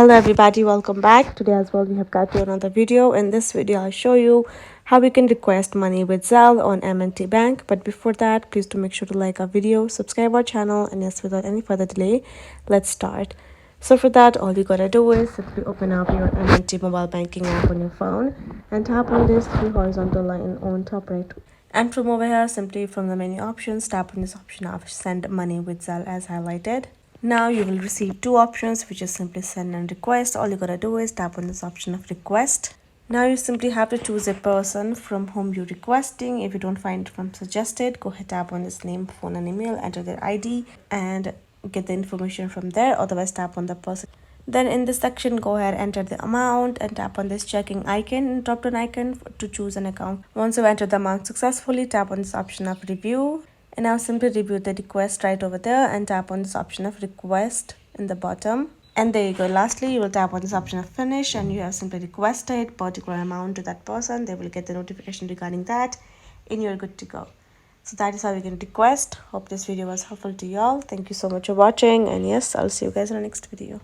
Hello everybody, welcome back. Today as well we have got you another video. In this video I'll show you how we can request money with Zelle on M&T Bank. But before that, please do make sure to like our video, subscribe our channel, and yes, without any further delay, let's start. So for that, all you gotta do is simply open up your M&T mobile banking app on your phone and tap on this three horizontal line on top right. And from over here, simply from the menu options, tap on this option of send money with Zelle as highlighted. Now you will receive two options, which is simply send and request. All you gotta do is tap on this option of request. Now you simply have to choose a person from whom you're requesting. If you don't find it from suggested, go ahead, tap on this name, phone and email, enter their ID and get the information from there. Otherwise, tap on the person. Then in this section, go ahead, enter the amount and tap on this checking icon, drop down icon to choose an account. Once you enter the amount successfully, tap on this option of review. And now simply review the request right over there and tap on this option of request in the bottom. And there you go. Lastly, you will tap on this option of finish and you have simply requested particular amount to that person. They will get the notification regarding that and you're good to go. So that is how you can request. Hope this video was helpful to y'all. Thank you so much for watching, and yes, I'll see you guys in the next video.